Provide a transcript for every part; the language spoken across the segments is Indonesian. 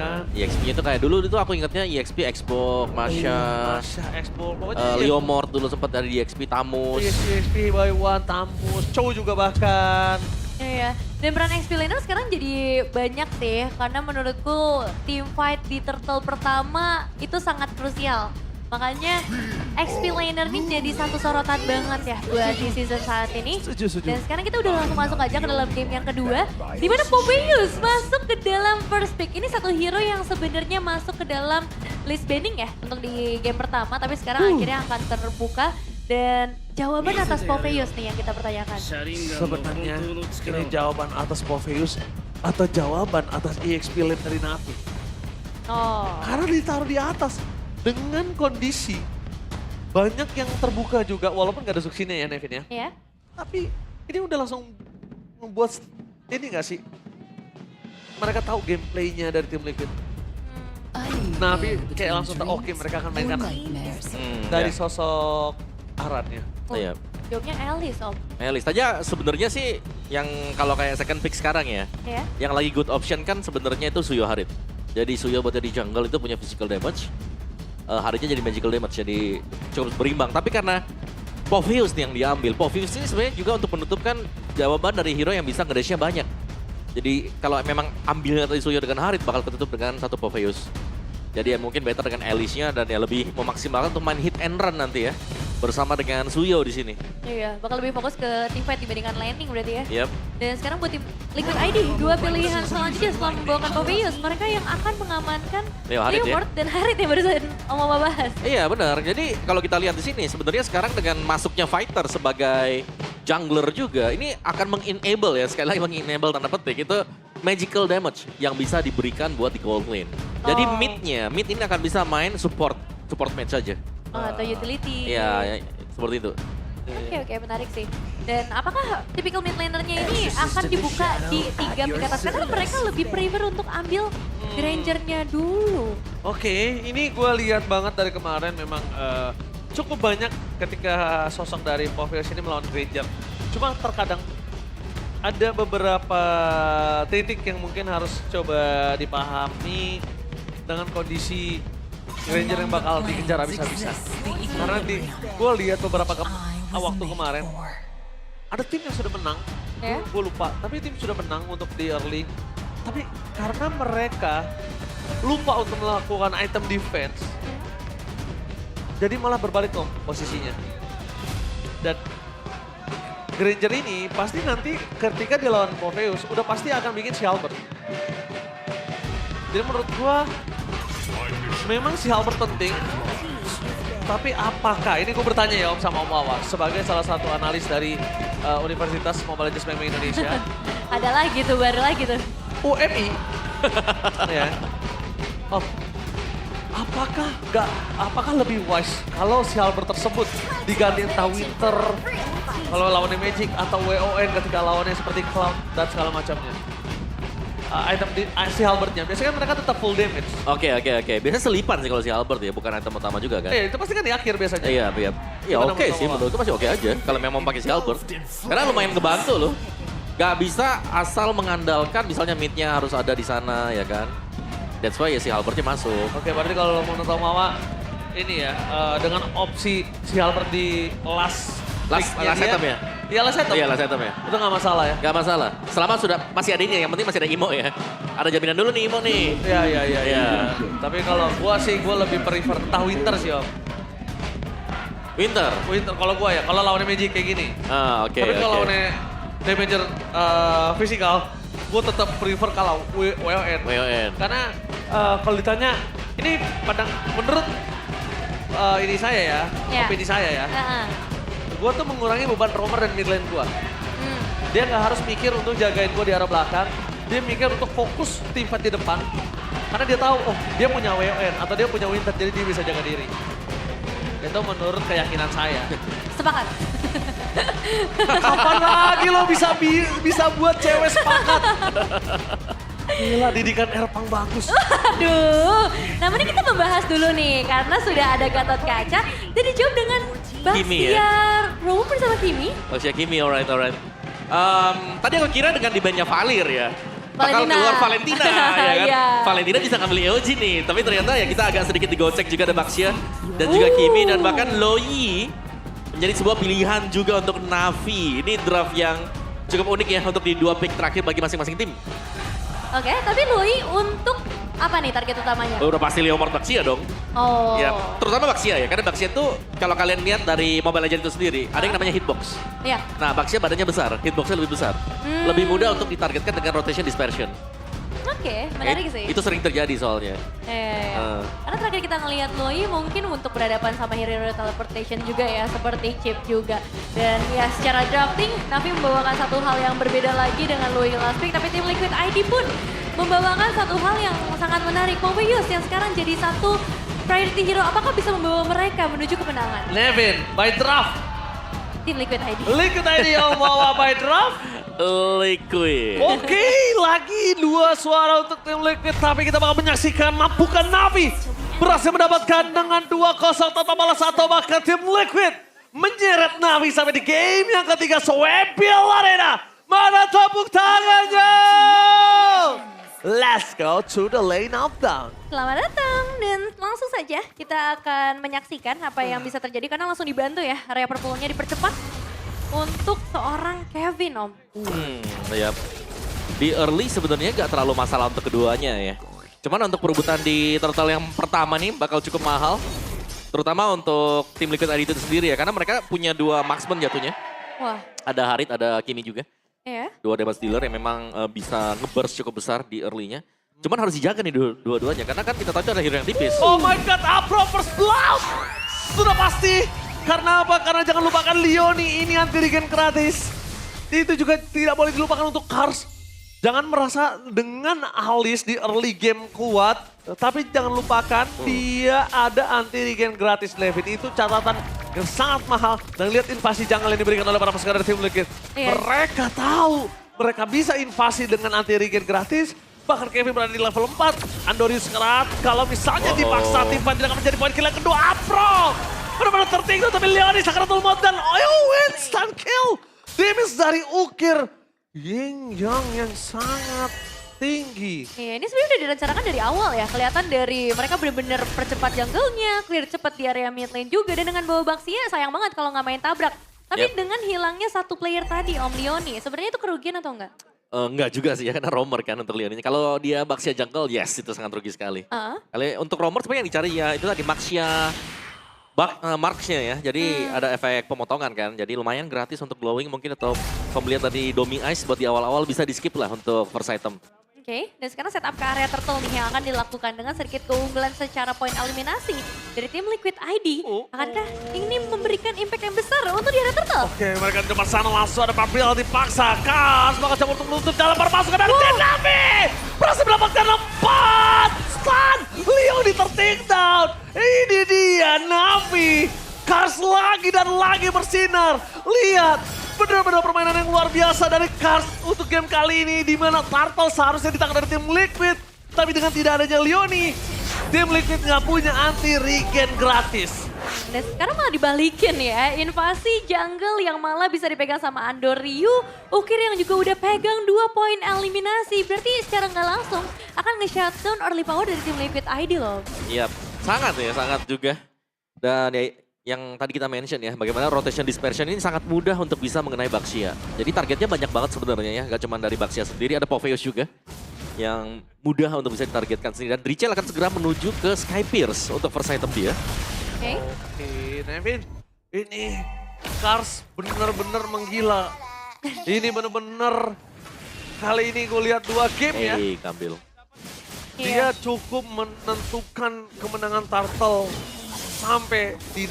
kan. EXP-nya itu kayak dulu itu aku ingatnya EXP, Xbox, Masha, Masya, Expo. Pokoknya Leomord dulu sempat dari EXP, Tamus. EXP, by One, Tamus, Chow juga bahkan. Iya, dan peran XP Laner sekarang jadi banyak sih. Karena menurutku team fight di Turtle pertama itu sangat krusial. Makanya XP Laner ini jadi satu sorotan banget ya buat di season saat ini. Setuju. Dan sekarang kita udah langsung masuk aja ke dalam game yang kedua. Di mana Popeyes masuk ke dalam first pick. Ini satu hero yang sebenarnya masuk ke dalam list banning ya untuk di game pertama. Tapi sekarang akhirnya akan terbuka. Dan jawaban atas Popeyes nih yang kita pertanyakan. Sebenarnya ini jawaban atas Popeyes atau jawaban atas EXP Lane dari Navi. Oh, Karena ditaruh di atas dengan kondisi banyak yang terbuka juga walaupun gak ada suksinya ya Nevin ya. ya. Tapi ini udah langsung membuat ini gak sih? Mereka tahu gameplaynya dari tim Liquid. Navi kayak langsung tahu oke mereka akan mainkan dari sosok Arannya. Iya. Jawabnya Alice om. Elis aja sebenarnya sih yang kalau kayak second pick sekarang ya, Ya. yang lagi good option kan sebenarnya itu Suyo Harit. Jadi Suyo buat jadi jungle itu punya physical damage, Haritnya jadi magical damage, jadi cukup berimbang. Tapi karena Popeyes nih yang diambil, Popeyes ini sebenarnya juga untuk menutupkan jawaban dari hero yang bisa nge-dash-nya banyak. Jadi kalau memang ambilnya tadi Suyo dengan Harit bakal ketutup dengan satu Popeyes. Jadi ya mungkin better dengan Alice-nya dan ya lebih memaksimalkan untuk main hit and run nanti ya. Bersama dengan Suyo di sini. Iya, bakal lebih fokus ke team fight dibandingkan landing berarti ya. Yep. Dan sekarang buat tim Liquid ID, dua pilihan selanjutnya setelah membawakan Popeyes. Mereka yang akan mengamankan Leo Harit ya. Leomord dan Harit yang barusan Om bahas. Iya benar. Jadi kalau kita lihat di sini sebenarnya sekarang dengan masuknya fighter sebagai jungler juga ini akan mengenable ya, sekali lagi mengenable tanda petik itu magical damage yang bisa diberikan buat di gold lane. Jadi Oh. mid ini akan bisa main support match saja. Oh, atau utility. Iya, ya, seperti itu. Oke, menarik sih. Dan apakah typical mid lanernya ini akan dibuka di 3 pick atas? Karena mereka lebih prefer untuk ambil Granger-nya dulu. Oke, ini gue lihat banget dari kemarin memang cukup banyak ketika sosok dari Popeyes ini melawan Granger. Cuma terkadang ada beberapa titik yang mungkin harus coba dipahami dengan kondisi Granger yang bakal dikejar habis-habisan. Karena gue lihat beberapa waktu kemarin ada tim yang sudah menang, Ya. gue lupa, tapi tim sudah menang untuk di early. Tapi karena mereka lupa untuk melakukan item defense, jadi malah berbalik dong posisinya. Dan Granger ini pasti nanti ketika dilawan Popeyes udah pasti akan bikin si Albert. Jadi menurut gua memang si Albert penting. Tapi apakah, ini gue bertanya ya Om sama Om Wawa, sebagai salah satu analis dari Universitas Mobile Legends Memang Indonesia. Ada lagi tuh, baru lagi tuh. UMI. Ya. Om, apakah lebih wise kalau si Albert tersebut diganti entah Winter, kalau lawannya Magic atau WON ketika lawannya seperti Cloud dan segala macamnya. Item si Albertnya, biasanya kan mereka tetap full damage. Oke. Biasanya selipan sih kalau si Albert ya, bukan item utama juga kan? Itu pasti kan di akhir biasanya. Iya. Ya Gimana oke menurut sih, Wawa? menurutku masih oke aja kalau memang pakai si Albert. Karena lumayan ngebantu loh. Gak bisa asal mengandalkan misalnya mid-nya harus ada di sana ya kan. That's why ya si Albertnya masuk. Oke, berarti kalau menurut Om Wawa, ini ya, dengan opsi si Albert di last pick-nya dia. item ya? Iya, last item. Iya last item ya. Itu nggak masalah ya? Gak masalah. Selama sudah masih ada ini, yang penting masih ada Imo ya. Ada jaminan dulu nih Imo nih. Iya. Tapi kalau gua sih, gua lebih prefer entah Winter sih Om. Winter. Winter kalau gua ya, kalau lawannya Magic kayak gini. Oke. Tapi kalau lawannya Damager physical, gua tetap prefer kalau WON. WON. Karena kalau ditanya, ini menurut ini saya ya, Ya. opini saya ya. Heeh. Gue tuh mengurangi beban roamer dan mid lane gue. Dia nggak harus mikir untuk jagain gue di arah belakang. Dia mikir untuk fokus tim fight di depan. Karena dia tahu, oh dia punya WON atau dia punya Winter, jadi dia bisa jaga diri. Itu menurut keyakinan saya. Sepakat. Kapan lagi lo bisa buat cewek sepakat? Gila, didikan Erpang bagus. Aduh, namun ini kita membahas dulu nih, karena sudah ada Gatot Kaca, dan dijawab dengan Kimi ya? Bastiar Romo bersama Kimi. Oh si Kimi, alright. Tadi aku kira dengan di bandnya Valir ya. bakal Valentina. keluar Valentina ya kan. Iya. Valentina bisa ngambil EOG nih, tapi ternyata ya kita agak sedikit digocek juga ada Baxia dan juga Kimi dan bahkan Loi menjadi sebuah pilihan juga untuk Navi. Ini draft yang cukup unik ya untuk di 2 pick terakhir bagi masing-masing tim. Oke, tapi Lui untuk apa nih target utamanya? Udah pasti Leomord Baxia dong. Oh. Ya, terutama Baxia ya, karena Baxia itu kalau kalian lihat dari Mobile Legends itu sendiri, ada yang namanya hitbox. Iya. Nah, Baxia badannya besar, hitboxnya lebih besar. Lebih mudah untuk ditargetkan dengan rotation dispersion. Oke, menarik sih. Itu sering terjadi soalnya. Karena terakhir kita ngelihat Loi mungkin untuk berhadapan sama hero teleportation juga ya, seperti Chip juga. Dan ya secara drafting, Navi membawakan satu hal yang berbeda lagi dengan Loi last pick, tapi tim Liquid ID pun membawakan satu hal yang sangat menarik. Pompeius yang sekarang jadi satu priority hero, apakah bisa membawa mereka menuju kemenangan? Nevin, by draft. Tim Liquid ID. Liquid ID yang bawa by draft. Liquid. Oke, lagi 2 suara untuk tim Liquid. Tapi kita bakal menyaksikan mampukan Navi berhasil mendapatkan dengan 2-0 tanpa balas atau bahkan tim Liquid menyeret Navi sampai di game yang ketiga Swampville Arena. Mana tepuk tangannya? Let's go to the lane of down. Selamat datang dan langsung saja kita akan menyaksikan apa yang bisa terjadi karena langsung dibantu ya area purple-nya dipercepat untuk seorang Kevin Om. Ya. Di early sebenarnya gak terlalu masalah untuk keduanya ya. Cuman untuk perebutan di turtle yang pertama nih bakal cukup mahal. Terutama untuk tim Liquid ID itu sendiri ya, karena mereka punya 2 marksman jatuhnya. Wah, Ada Harit, ada Kimi juga. ya. 2 damage dealer yang memang bisa nge-burst cukup besar di early-nya. Cuman harus dijaga nih dua-duanya, karena kan kita tahu itu ada hero yang tipis. Oh my god, Afro first blood! Sudah pasti. Karena apa? Karena jangan lupakan Leoni, ini anti regen gratis. Itu juga tidak boleh dilupakan untuk Kars. Jangan merasa dengan Alice di early game kuat, tapi jangan lupakan dia ada anti regen gratis Levin. Itu catatan yang sangat mahal. Dan lihat invasi jungle yang diberikan oleh para pasukan dari tim Liquid. Iya. Mereka tahu mereka bisa invasi dengan anti regen gratis. Bahkan Kevin berada di level 4. Andorius ngerat, kalau misalnya dipaksa tim Fight tidak akan menjadi poin kill yang kedua. Afro benar-benar tertinggal, tapi Leoni Sakratul Maut dan instant kill. Damage dari Ukir. Yin Yang yang sangat tinggi. Iya, ini sebenarnya udah direncanakan dari awal ya. Kelihatan dari mereka benar-benar percepat jungle-nya, clear cepat di area mid lane juga. Dan dengan bawa Baxia sayang banget kalau nggak main tabrak. Tapi dengan hilangnya satu player tadi, Om Leoni, sebenarnya itu kerugian atau enggak? Enggak juga sih ya, karena roamer kan untuk Leon ini. Kalau dia Baxia jungle, yes itu sangat rugi sekali. Kali untuk roamer sebenarnya yang dicari ya itu tadi Baxia marksnya ya, jadi ada efek pemotongan kan, jadi lumayan gratis untuk glowing mungkin atau pembelian tadi Domi Ice buat di awal-awal bisa di skip lah untuk first item. Oke, dan sekarang setup ke area turtle nih yang akan dilakukan dengan sedikit keunggulan secara poin eliminasi dari tim Liquid ID. Akankah ini memberikan impact yang besar untuk di area turtle? Oke, mereka di depan sana langsung ada Pabil dipaksa. Kas bakal coba untuk menutup jalan permasukan dari tim Navi. Berhasil mendapatkan 4 stun. Leon di take down. Ini dia Navi. Kars lagi dan lagi bersinar. Lihat. Benar-benar permainan yang luar biasa dari Kars untuk game kali ini. Di mana Turtle seharusnya ditangkap dari tim Liquid. Tapi dengan tidak adanya Leoni, tim Liquid nggak punya anti regen gratis. Dan sekarang malah dibalikin ya. Invasi jungle yang malah bisa dipegang sama Andor Ryu. Ukir yang juga udah pegang 2 poin eliminasi. Berarti secara nggak langsung akan nge-shutdown early power dari tim Liquid ID loh. Iya, sangat ya, sangat juga. Dan ya, yang tadi kita mention ya, bagaimana rotation dispersion ini sangat mudah untuk bisa mengenai Baxia. Jadi targetnya banyak banget sebenarnya ya, gak cuma dari Baxia sendiri, ada Popheus juga yang mudah untuk bisa ditargetkan sendiri. Dan Drichel akan segera menuju ke Sky Pierce untuk first item dia. Oke. Nevin, ini Kars bener-bener menggila. Ini bener-bener kali ini gue lihat 2 game ya. Kambil. Dia cukup menentukan kemenangan Turtle sampai di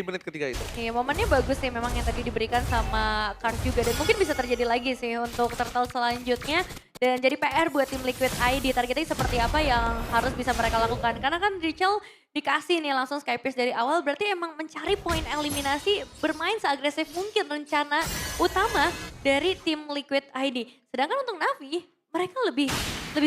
menit ketiga itu. Iya, momennya bagus sih memang yang tadi diberikan sama Kars juga. Dan mungkin bisa terjadi lagi sih untuk turtle selanjutnya. Dan jadi PR buat tim Liquid ID, targetnya seperti apa yang harus bisa mereka lakukan. Karena kan Drichel dikasih nih langsung Sky Pierce dari awal, berarti emang mencari poin eliminasi, bermain seagresif mungkin rencana utama dari tim Liquid ID. Sedangkan untuk Navi, mereka lebih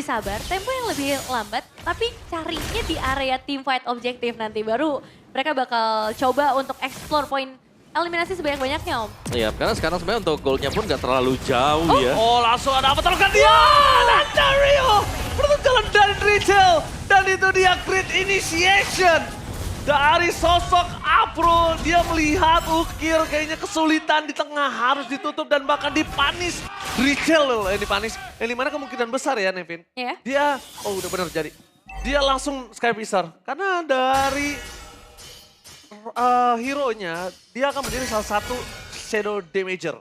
sabar, tempo yang lebih lambat, tapi carinya di area team fight objektif nanti baru mereka bakal coba untuk explore poin eliminasi sebanyak-banyaknya Om. Iya, karena sekarang sebenarnya untuk goalnya pun nggak terlalu jauh ya. Oh langsung ada apa terluka dia. Dan Dario menutup jalan dari Rachel. Dan itu dia great initiation. Dari sosok Afro, dia melihat Ukir kayaknya kesulitan di tengah harus ditutup dan bahkan dipanis. Rachel loh yang dipanis. Yang dimana kemungkinan besar ya Nevin. Iya. Dia, oh udah benar jadi. Dia langsung Sky Pisar. Karena dari hero-nya, dia akan menjadi salah satu shadow damager.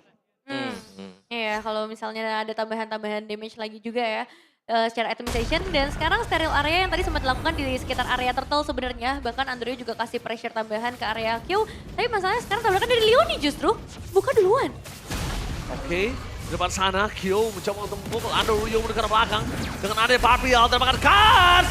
Iya, kalau misalnya ada tambahan-tambahan damage lagi juga ya. Secara itemization dan sekarang steril area yang tadi sempat dilakukan di sekitar area turtle sebenarnya, bahkan Andrew juga kasih pressure tambahan ke area Q. Tapi masalahnya sekarang tabrakan dari Leoni justru buka duluan. Oke, di depan sana Kyo mencoba untuk memukul Andrew menuju ke belakang dengan ada Papial termakan Kars.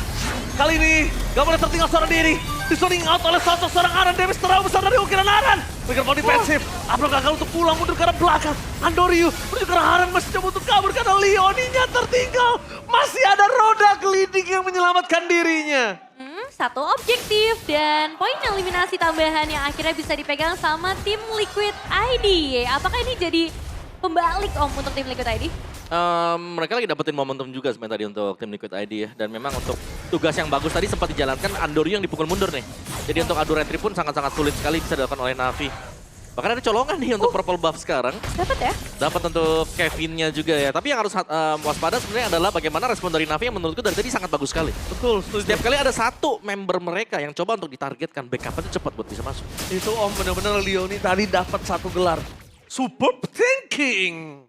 Kali ini gak boleh tertinggal seorang diri. Disoning out oleh sosok seorang Aran, damage terlalu besar dari ukiran Aran. Microphone defensif, Afro gagal untuk pulang mundur ke arah belakang. Andoryu menuju ke arah Aran masih coba untuk kabur karena Leoninya tertinggal. Masih ada roda gliding yang menyelamatkan dirinya. Satu objektif dan poin eliminasi tambahan yang akhirnya bisa dipegang sama tim Liquid ID. Apakah ini jadi pembalik Om untuk tim Liquid ID? Mereka lagi dapetin momentum juga sebenarnya tadi untuk tim Liquid ID ya. Dan memang untuk tugas yang bagus tadi sempat dijalankan Andoryu yang dipukul mundur nih. Jadi untuk adu retry pun sangat-sangat sulit sekali bisa dilakukan oleh Navi. Bahkan ada colongan nih untuk purple buff sekarang. Dapat ya? Dapat untuk Kevinnya juga ya. Tapi yang harus waspada sebenarnya adalah bagaimana respon dari Navi yang menurutku dari tadi sangat bagus sekali. Betul, setuju. Setiap kali ada satu member mereka yang coba untuk ditargetkan, backupnya cepat buat bisa masuk. Itu Om bener-bener Leoni tadi dapat satu gelar. Superb thinking.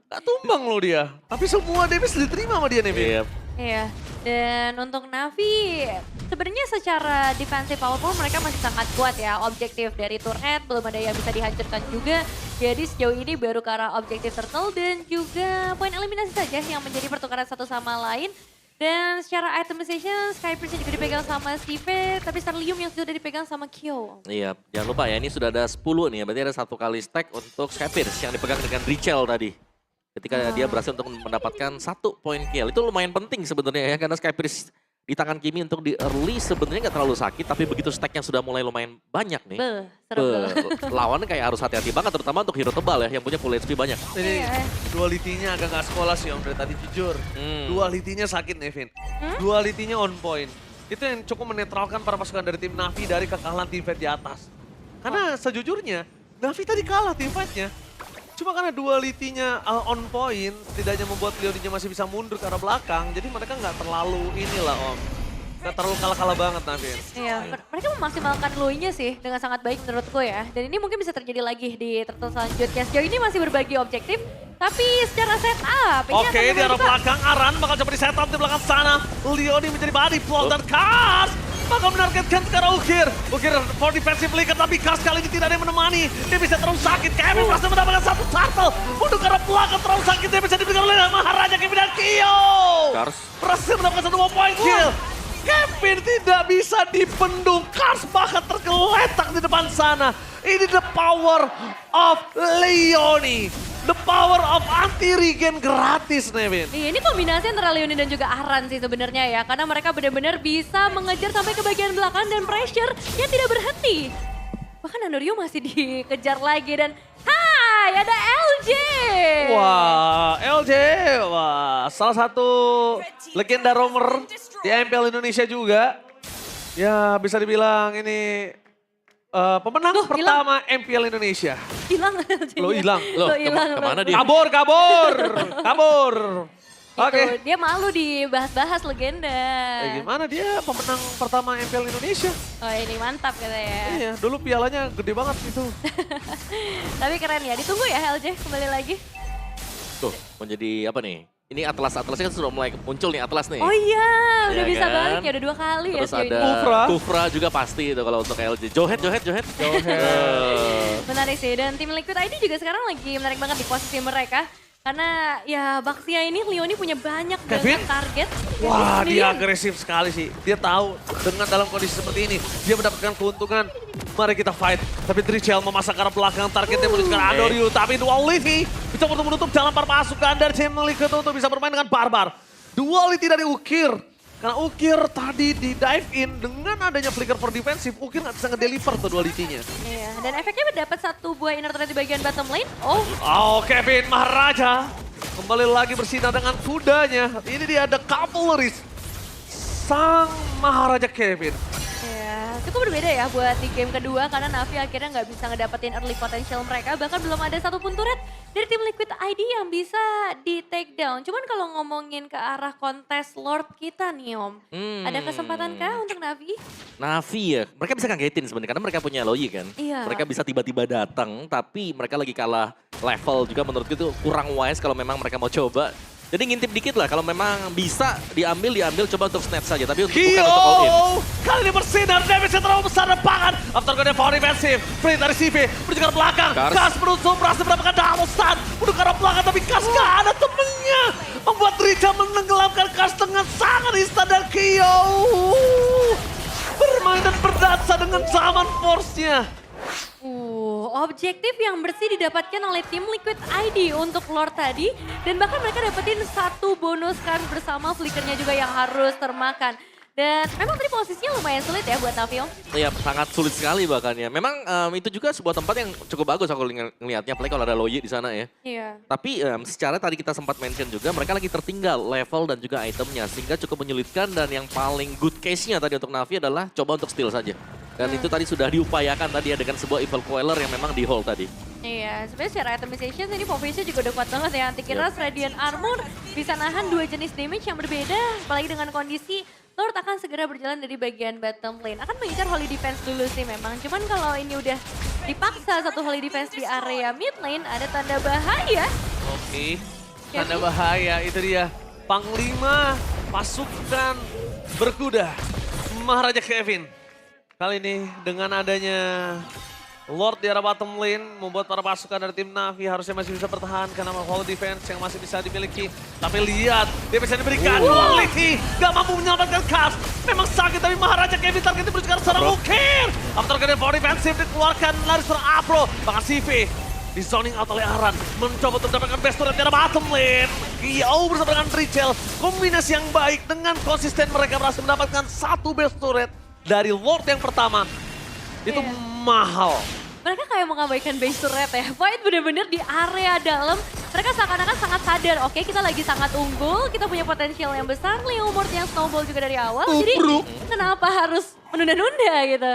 Gak tumbang loh dia. Tapi semua damage diterima sama dia Nevin. Iya. Iya, dan untuk Navi sebenarnya secara defensive powerful mereka masih sangat kuat ya. Objektif dari turret belum ada yang bisa dihancurkan juga. Jadi sejauh ini baru ke arah objektif turtle dan juga poin eliminasi saja yang menjadi pertukaran satu sama lain. Dan secara itemization, Skypierce juga dipegang sama Steve, tapi Starlium yang sudah dipegang sama Kyo. Iya, jangan lupa ya ini sudah ada 10 nih ya. Berarti ada satu kali stack untuk Skypierce yang dipegang dengan Rachel tadi. Ketika dia berhasil untuk mendapatkan 1 poin kill. Itu lumayan penting sebenarnya ya. Karena Skypierce di tangan Kimi untuk di early sebenarnya nggak terlalu sakit. Tapi begitu stacknya sudah mulai lumayan banyak nih. Lawannya kayak harus hati-hati banget. Terutama untuk hero tebal ya yang punya full HP banyak. Ini duality-nya agak gak sekolah sih Om dari tadi jujur. Duality-nya sakit Nevin. Duality-nya on point. Itu yang cukup menetralkan para pasukan dari tim Navi dari kekalahan teamfight di atas. Karena sejujurnya Navi tadi kalah teamfight-nya. Cuma karena duality-nya on point, setidaknya membuat Leoninya masih bisa mundur ke arah belakang. Jadi mereka nggak terlalu inilah Om. Nggak terlalu kalah-kalah banget Navin. Iya, mereka memaksimalkan Lui-nya sih dengan sangat baik menurutku ya. Dan ini mungkin bisa terjadi lagi di turtle selanjutnya. Sejauh ini masih berbagi objektif, tapi secara setup. Oke, di arah belakang Aran bakal coba di setup di belakang sana. Leoni menjadi body block dan Kars bakal menargetkan ke arah Ukir. Ukir for defensive flicker tapi Kars kali ini tidak ada yang menemani. Dia bisa terus sakit. Kevin berhasil mendapatkan satu turtle. Untuk ke arah belakang terlalu sakit. Dia bisa diberikan oleh Maharaja Kevin dan Kyo. Kars Berhasil mendapatkan satu point kill. Kevin tidak bisa dipendung. Kars bahkan tergeletak di depan sana. Ini the power of Leoni. The power of anti-regen gratis, Nevin. Iya, ini kombinasi antara Leoni dan juga Aran sih sebenarnya ya. Karena mereka benar-benar bisa mengejar sampai ke bagian belakang dan pressure yang tidak berhenti. Bahkan Andoryu masih dikejar lagi dan hai, ada LJ. Wah, LJ. Wah, salah satu legenda roamer di MPL Indonesia juga. Ya, bisa dibilang ini pemenang pertama MPL Indonesia. Hilang LJ. Lo hilang. Lo hilang. kemana dia? Kabur. Oke. Dia malu dibahas-bahas legenda. Gimana dia pemenang pertama MPL Indonesia? Oh ini mantap kata ya. Iya, dulu pialanya gede banget itu. Tapi keren ya, ditunggu ya LJ kembali lagi. Tuh, menjadi apa nih? Ini Atlasnya kan sudah mulai muncul nih Atlas nih. Oh iya, udah Iya bisa kan? balik ya, udah 2 kali ya Terus sejauh ada ini. Kufra juga pasti itu kalau untuk LJ. Johet. Menarik sih, dan tim Liquid ID juga sekarang lagi menarik banget di posisi mereka. Karena ya Baxia ini Leoni punya banyak banget target. Wah, dia agresif sekali sih. Dia tahu dengan dalam kondisi seperti ini, dia mendapatkan keuntungan. Mari kita fight. Tapi Trichel memasang ke arah belakang, targetnya menuju ke arah Andoryu. Tapi Duality bisa untuk menutup jalan para pasukan dari tim Liquid untuk bisa bermain dengan Barbar. Duality dari Ukir Karena Ukir tadi di dive in dengan adanya flicker for defensif, Ukir nggak bisa ngedeliver tuh duality-nya. Iya, dan efeknya dapat satu buah inner turret di bagian bottom lane. Oh, Oh, Kevin Maharaja kembali lagi bersinar dengan kudanya. Ini dia ada cavalry. Sang Maharaja Kevin. ya cukup berbeda ya buat di game kedua karena Navi akhirnya nggak bisa ngedapetin early potential mereka. Bahkan belum ada satupun turret dari tim Liquid ID yang bisa di take down. Cuman kalau ngomongin ke arah kontes Lord kita nih Om, ada kesempatan kah untuk Navi? Navi ya, mereka bisa ngagetin sebenarnya karena mereka punya Loyi kan. Iya. Mereka bisa tiba-tiba datang, tapi mereka lagi kalah level juga menurutku itu kurang wise kalau memang mereka mau coba. Jadi ngintip dikit lah, kalau memang bisa diambil coba untuk snatch saja, tapi bukan untuk all in. Kali ini bersinar, damage-nya terlalu besar depangan. After Gode for defensive, sprint dari CV, menuju ke arah belakang. Kars. Kas berusaha berhasil mendapatkan double stun. Menuju ke arah belakang, tapi Kas gak ada temennya. Membuat Rica menenggelamkan Kas dengan sangat instan dan Kyo. Bermain dan berdansa dengan zaman force-nya. Objektif yang bersih didapatkan oleh tim Liquid ID untuk Lord tadi. Dan bahkan mereka dapetin satu bonus card bersama flickernya juga yang harus termakan. Dan memang tadi posisinya lumayan sulit ya buat Navi, Om. Iya, sangat sulit sekali bahkan ya. Memang itu juga sebuah tempat yang cukup bagus aku ngelihatnya, apalagi kalau ada Loyi di sana ya. Iya. Tapi secara tadi kita sempat mention juga, mereka lagi tertinggal level dan juga itemnya, sehingga cukup menyulitkan dan yang paling good case-nya tadi untuk Navi adalah coba untuk steal saja. Dan itu tadi sudah diupayakan tadi ya dengan sebuah Evil Queller yang memang di hold tadi. Iya, sebenarnya secara itemization ini Povisnya juga udah kuat banget ya. Anti-Kiras, Radiant Armor bisa nahan dua jenis damage yang berbeda. Apalagi dengan kondisi Lord akan segera berjalan dari bagian bottom lane. Akan mengincar Holy Defense dulu sih memang. Cuman kalau ini udah dipaksa satu Holy Defense di area mid lane, ada tanda bahaya. Oke, tanda bahaya itu dia. Panglima pasukan berkuda, Maharaja Kevin. Kali ini dengan adanya Lord di arah bottom lane, membuat para pasukan dari tim Navi harusnya masih bisa bertahan karena whole defense yang masih bisa dimiliki. Tapi lihat, dia bisa diberikan quality, gak mampu menyelamatkan Kas. Memang sakit, tapi Maharaja Kevin targetnya berjuang seorang Ukir. After getting for defensive, dikeluarkan lari seorang Afro. Bahkan CV di zoning out oleh Aran, mencoba untuk mendapatkan best turret di arah bottom lane. Kyo bersama dengan Richel, kombinasi yang baik dengan konsisten mereka berhasil mendapatkan satu best turret dari Lord yang pertama. Itu mahal. Mereka kayak mengabaikan base turret ya. Fight bener-bener di area dalam. Mereka seakan-akan sangat sadar, oke kita lagi sangat unggul, kita punya potensial yang besar, Leomord yang snowball juga dari awal. Jadi kenapa harus menunda-nunda gitu.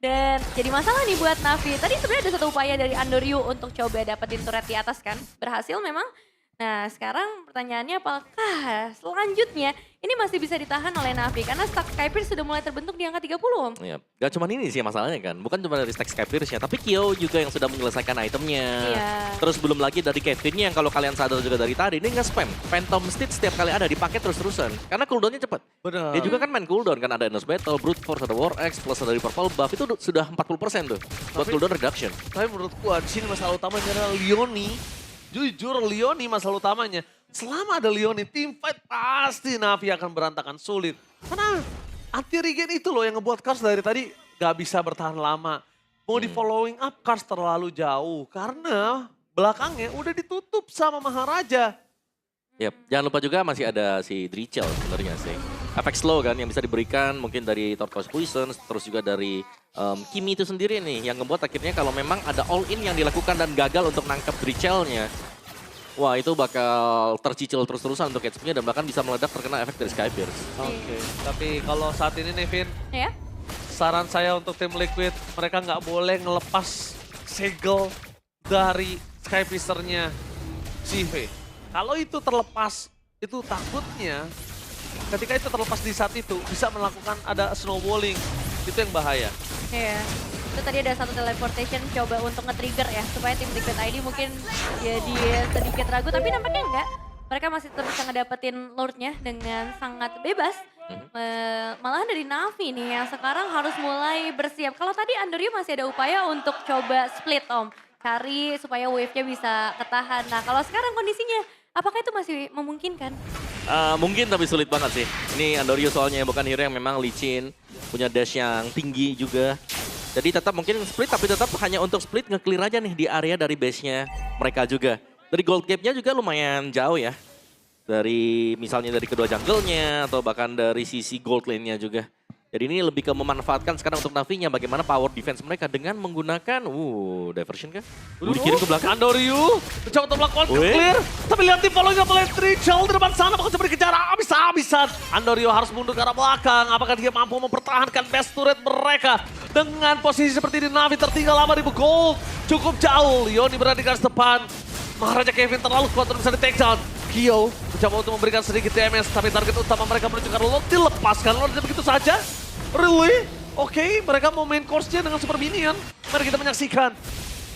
Dan jadi masalah nih buat Navi. Tadi sebenarnya ada satu upaya dari Andoryu untuk coba dapetin turret di atas kan. Berhasil memang. Nah sekarang pertanyaannya apakah selanjutnya ini masih bisa ditahan oleh Navi? Karena stack Skypierce sudah mulai terbentuk di angka 30 Om. Iya, gak cuma ini sih masalahnya kan, bukan cuma dari stack Skypierce-nya, tapi Kyo juga yang sudah menyelesaikan itemnya. Iya. Terus belum lagi dari Kevinnya yang kalau kalian sadar juga dari tadi, ini nge-spam. Phantom Stitch setiap kali ada, dipakai terus-terusan. Karena cooldown-nya cepat. Benar. Dia juga kan main cooldown, kan ada Endless Battle, Brute Force, ada War Axe, plus ada Purple Buff, itu sudah 40% tuh. Buat cooldown reduction. Tapi menurutku di sini masalah utamanya adalah Leoni. Jujur Leoni masalah utamanya. Selama ada Leoni, team fight pasti Navi akan berantakan sulit. Karena anti regen itu loh yang ngebuat Kars dari tadi gak bisa bertahan lama. Mau di following up Kars terlalu jauh. Karena belakangnya udah ditutup sama Maharaja. Yap, jangan lupa juga masih ada si Drichel sebenarnya sih. Efek slow kan yang bisa diberikan mungkin dari Turquoise Poison, terus juga dari Kimi itu sendiri nih yang ngebuat akhirnya kalau memang ada all in yang dilakukan dan gagal untuk nangkep Drichelnya. Wah itu bakal tercicil terus-terusan untuk HP-nya dan bahkan bisa meledak terkena efek dari Skypierce. Oke, tapi kalau saat ini Nevin, Ya. saran saya untuk tim Liquid, mereka nggak boleh ngelepas segel dari Skypierce-nya CV. Kalau itu terlepas, itu takutnya ketika itu terlepas di saat itu bisa melakukan ada snowballing. Itu yang bahaya. Iya. Itu tadi ada satu teleportation coba untuk nge-trigger ya. Supaya tim Liquid ID mungkin jadi sedikit ragu. Tapi nampaknya enggak. Mereka masih tetap bisa ngedapetin Lord-nya dengan sangat bebas. Malahan dari Navi nih yang sekarang harus mulai bersiap. Kalau tadi Andoryu masih ada upaya untuk coba split Om. Cari supaya wave-nya bisa ketahan. Nah kalau sekarang kondisinya, apakah itu masih memungkinkan? Mungkin tapi sulit banget sih. Ini Andoryu soalnya bukan hero yang memang licin, punya dash yang tinggi juga. Jadi tetap mungkin split tapi tetap hanya untuk split nge-clear aja nih di area dari base-nya mereka juga. Dari gold gap-nya juga lumayan jauh ya. Dari misalnya dari kedua jungle-nya atau bahkan dari sisi gold lane-nya juga. Jadi ini lebih ke memanfaatkan sekarang untuk Navi-nya bagaimana power defense mereka dengan menggunakan diversion kah? Dikirim ke belakang. Andoriu mencoba untuk melakukan clear. Tapi lihat tim following up oleh Trichel di depan sana bakal coba dikejar habis-habisan. Andoriu harus mundur ke arah belakang. Apakah dia mampu mempertahankan best turret mereka? Dengan posisi seperti ini Navi tertinggal 8.000 gold. Cukup jauh. Leoni berada di garis depan. Maharaja Kevin terlalu kuat untuk bisa di take down. Kyo mencoba untuk memberikan sedikit damage. Tapi target utama mereka menuju ke Lord dilepaskan. Lord begitu saja. Really? Oke, mereka mau main course-nya dengan super minion. Mari kita menyaksikan.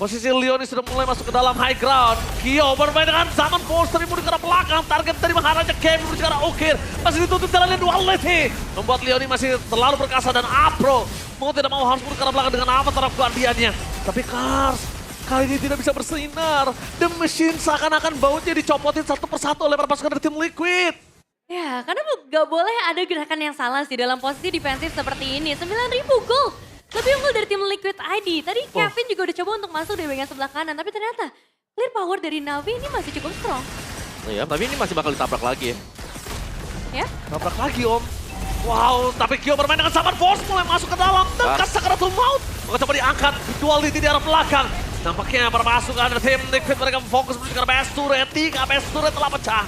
Posisi Leoni sudah mulai masuk ke dalam high ground. Kyo bermain dengan Zaman Force tapi mundur ke arah belakang. Target dari Maharaja Kevin menuju ke arah Ukir. Masih ditutup jalannya Duality. Membuat Leoni masih terlalu perkasa dan Apro mau tidak mau harus mundur ke arah belakang dengan Avatar Guardiannya. Tapi Kars kali ini tidak bisa bersinar. The Machine seakan-akan baunya dicopotin satu persatu oleh para pasukan dari tim Liquid. Ya, karena gak boleh ada gerakan yang salah sih dalam posisi defensif seperti ini. 9.000 gol. Lebih unggul dari tim Liquid ID. Tadi Kevin juga udah coba untuk masuk dari bagian sebelah kanan. Tapi ternyata clear power dari Navi ini masih cukup strong. Iya, tapi ini masih bakal ditabrak lagi ya. Ya? Tabrak lagi Om. Wow, tapi Kyo bermain dengan Zaman Force mulai masuk ke dalam. Dekat Sakaratul Maut. Maka coba diangkat. Duality di arah belakang. Nampaknya para pasukan dari tim Liquid mereka fokus menuju ke arah best turret. 3 best turret telah pecah.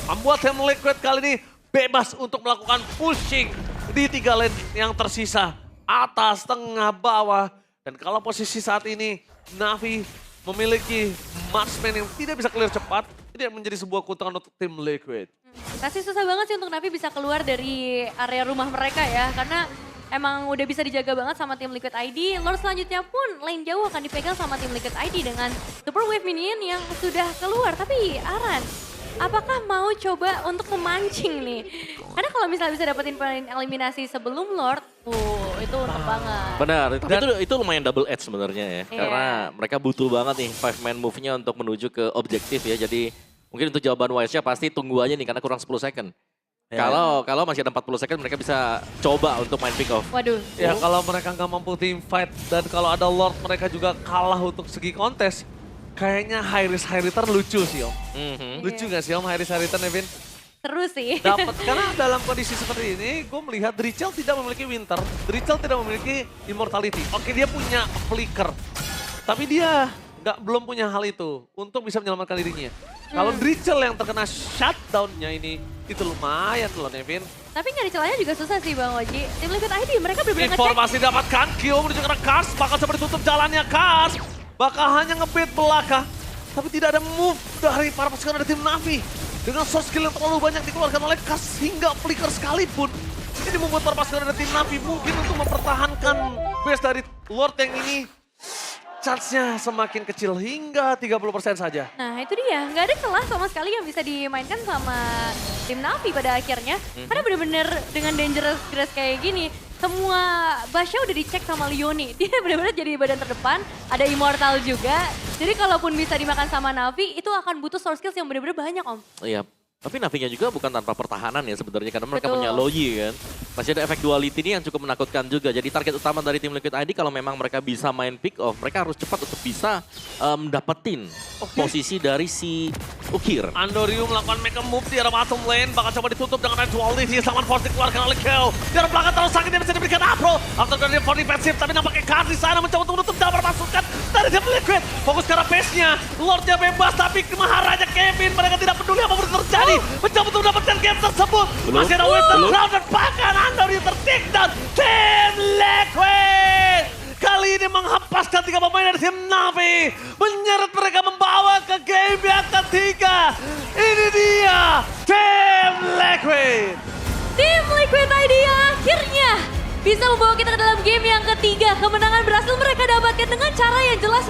Membuat tim Liquid kali ini bebas untuk melakukan pushing di 3 lane yang tersisa. Atas, tengah, bawah. Dan kalau posisi saat ini Navi memiliki marksman yang tidak bisa clear cepat, tidak menjadi sebuah keuntungan untuk tim Liquid. Pasti susah banget sih untuk Navi bisa keluar dari area rumah mereka ya. Karena emang udah bisa dijaga banget sama tim Liquid ID. Lord selanjutnya pun lane jauh akan dipegang sama tim Liquid ID dengan Super Wave Minion yang sudah keluar. Tapi Aran, apakah mau coba untuk memancing nih? Karena kalau misalnya bisa dapetin poin eliminasi sebelum Lord, itu unik banget. Benar, tapi itu lumayan double edge sebenarnya ya. Iya. Karena mereka butuh banget nih 5-man move-nya untuk menuju ke objektif ya. Jadi mungkin untuk jawaban wise-nya pasti tunggu aja nih karena kurang 10 second. Kalau masih ada 40 second mereka bisa coba untuk main pick off. Waduh. Ya kalau mereka nggak mampu team fight dan kalau ada Lord mereka juga kalah untuk segi kontes. Kayaknya high risk high return lucu sih Om. Lucu nggak sih Om high risk high return Evin? Seru sih. Dapat karena dalam kondisi seperti ini gue melihat Drichel tidak memiliki Winter. Drichel tidak memiliki Immortality. Oke dia punya Flicker. Tapi dia belum punya hal itu untuk bisa menyelamatkan dirinya. Kalau Drichel yang terkena shutdown-nya ini itu lumayan loh Nevin. Tapi nyari celahnya juga susah sih Bang Oji. Tim Liquid ID mereka benar-benar ngecek. Informasi dapatkan Kyo menuju ke arah Kars. Bakal coba ditutup jalannya Kars. Bakal hanya nge-bait belakang. Tapi tidak ada move dari para pasukan dari tim Navi. Dengan source skill yang terlalu banyak dikeluarkan oleh Kars hingga Flicker sekalipun. Ini membuat para pasukan dari tim Navi mungkin untuk mempertahankan base dari Lord yang ini. Chance-nya semakin kecil hingga 30% saja. Nah itu dia, nggak ada celah sama sekali yang bisa dimainkan sama tim Navi pada akhirnya. Karena bener-bener dengan dangerous grass kayak gini, semua Basha udah dicek sama Leoni. Dia bener-bener jadi badan terdepan, ada Immortal juga. Jadi kalaupun bisa dimakan sama Navi, itu akan butuh source skills yang bener-bener banyak Om. Iya, tapi Navi-nya juga bukan tanpa pertahanan ya sebenarnya karena mereka Betul. punya Loyi kan. Masih ada efek duality ini yang cukup menakutkan juga. Jadi target utama dari tim Liquid ID kalau memang mereka bisa main pick off, mereka harus cepat untuk bisa dapetin posisi dari si Ukir. Andoriu melakukan make a move di arah bottom lane. Bakal coba ditutup dengan red duality. Zaman force dikeluarkan oleh Kyo. Di arah belakang terlalu sakit dia bisa diberikan Afro. After dia for defensive tapi nampaknya Kars di sana mencoba untuk menutup jalan pasukan dari tim Liquid. Fokus ke arah base-nya. Lordnya bebas tapi Maharaja Kevin mereka tidak peduli apa yang terjadi. Mencoba untuk mendapatkan game tersebut. Masih ada Winston Brown dan bahkan Andoriu tertikdan. Tim Liquid kali ini menghempaskan 3 pemain dari tim Navi. Menyeret mereka membawa ke game yang ketiga. Ini dia Tim Liquid. Tim Liquid ID yang akhirnya bisa membawa kita ke dalam game yang ketiga. Kemenangan berhasil mereka dapatkan dengan cara yang jelas